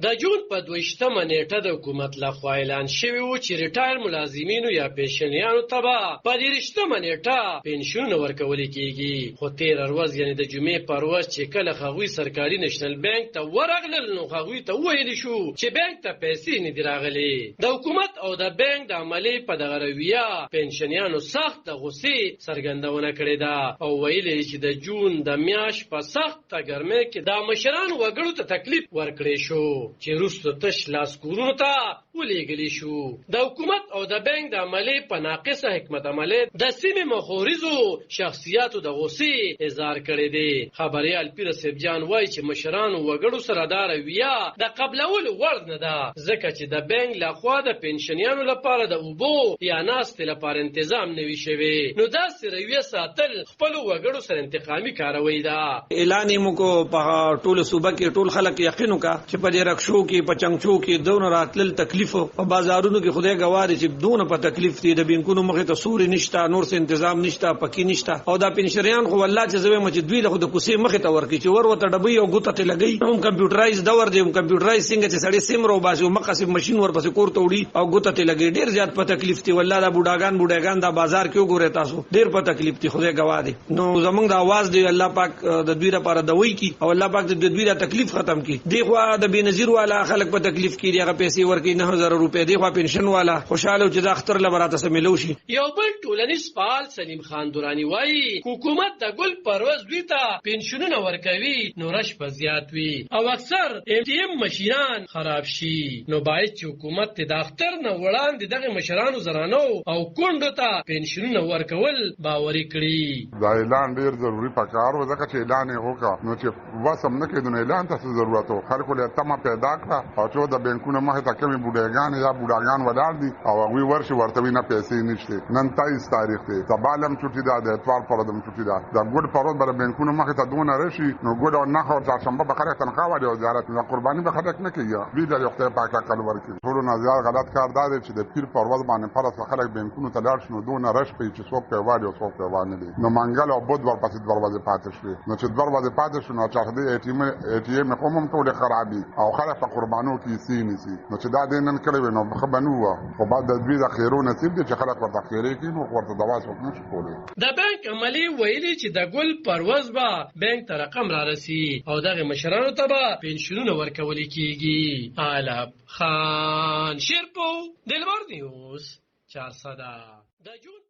د جون په 22مه نیټه د حکومت لخوا اعلان شوی و چې ریټایر ملازمینو یا پنشنیانو ته به په 23مه نیټه پنشنونه ورکول کیږي. خو تیر ورځ یعنی د جمعې پر ورځ چې کله هغوی سرکاري نېشنل بانک ته ورغلل نو هغوی ته ویل شو چې بانک ته پیسې نه دي راغلي. د حکومت او د بانک د عملي په دغه رویه پنشنیانو سخت غصې څرګندونه کړې ده او ویلي چې د جون د میاشت په سخته ګرمۍ کې د مشرانو وګړو ته تکلیف ورکړی شو چې وروسته تش لاس کورونو ته ولېږلی شو. د حکومت او د بانک د عملي په ناقصه حکمت عملي د سیمې مخورزو شخصیاتو د غصې اظهار کړی دی. خبریال پیر صاحب جان وایي چې مشرانو وګړو سره دا رویه د قبلولو وړ نه ده ځکه چې د بانک لخوا د پنشنیانو لپاره د اوبو یا ناستې لپاره تنظیم نه وي شوی نو داسې رویه ساتل خپلو وګړو سره انتقامي کاروي ده. اعلان یې موږ په ټوله صوبه کې ټول خلک یقین وکړه چې په دې رکشو کې په چنګچو کې دونه راتلل تکلیف په بازارونو کې خدای ګواه دی چې دونه په تکلیف دي د بینکونو مخې ته سوري نشته نور څه تنظیم نشته پکې نشته او دا پنشنیان خو والله چې زوی مچ دوی له خود کوسي مخې ته ورکی چې ورته ډبې او ګوته ته لګي هم کمپیوټرایز دور دی کمپیوټرایز څنګه چې سړی سیم رو باسي او مقصد ماشين ورپسې کور ته وړي او ګوته ته لګي ډیر زیات په تکلیف دي والله دا بوډاګان دا بازار کې وګورئ تاسو ډیر په تکلیف دي خدای ګواه دی. نو زمونږ د आवाज دی الله پاک د دوی لپاره دوی کی او الله پاک د دوی د تکلیف ختم کی. دی خو د بنظیر والا خلک په تکلیف کې هغه پیسې ورکې 9000 روپے دی خو پنشن والا خوشاله چې د اختر لبراته سملو شي. یو بل ټولنیز فعال سلیم خان دورانی وایي حکومت د ګل پروز دوی ته پنشنونه ورکوي نو رش په زیات وي او اکثر ATM ماشینان خراب شي نو باید چې حکومت د اختر نه وړاندې دغه مشرانو زرانو او کونډو ته پنشنونه ورکول باوري کړي. دا اعلان ډیر ضروری پکار و ځکه چې اعلان یې وکړ نو چې وسم نه کېدو اعلان ته ضرورت و خلکو له تمه پیدا کړه او چې د بانکونو مخې ته کومې بوډاګان یا بوډاګان ولاړ دي او هغوی ورشي ورته نه پیسې نشته. نن 23 تاریخ دی سبالم چټي ده د اتوار پر دم چټي ده د ګډ پروت بر بانکونو مخې ته دونه رشي نو ګډ او نه خو چهارشنبه به خلک تنخواه وري او زیارت نه قرباني به خلک نه کوي وی د خدای پاک کال ورکړي. ټول نظر غلط کار دی چې د پیر پرواز باندې فرض خلک بانکونو ته لاړ شنو دونه رش په چې څوک په وادي او څوک په وانه دي نو منګل او بود ورپسې دروازه پاتې شوی نو چې دروازه پاتې شو نو چې د ATM قوم ټول خرابي او خلک په قربانو کې سي نو چې دا دینن کړی نو خبرنو خو بعد د دوی د خیرو نصیب دي چې خلک ورته خیرې کوي نو ورته دواس وکړي کولی. د بانک عملی ویلي چې د ګل پرواز به بانک ته رقم را رسی او دغه مشرانو ته به پنشنونه ورکول کیږي. علب خان شیرپو دلبر نیوز 400 د جون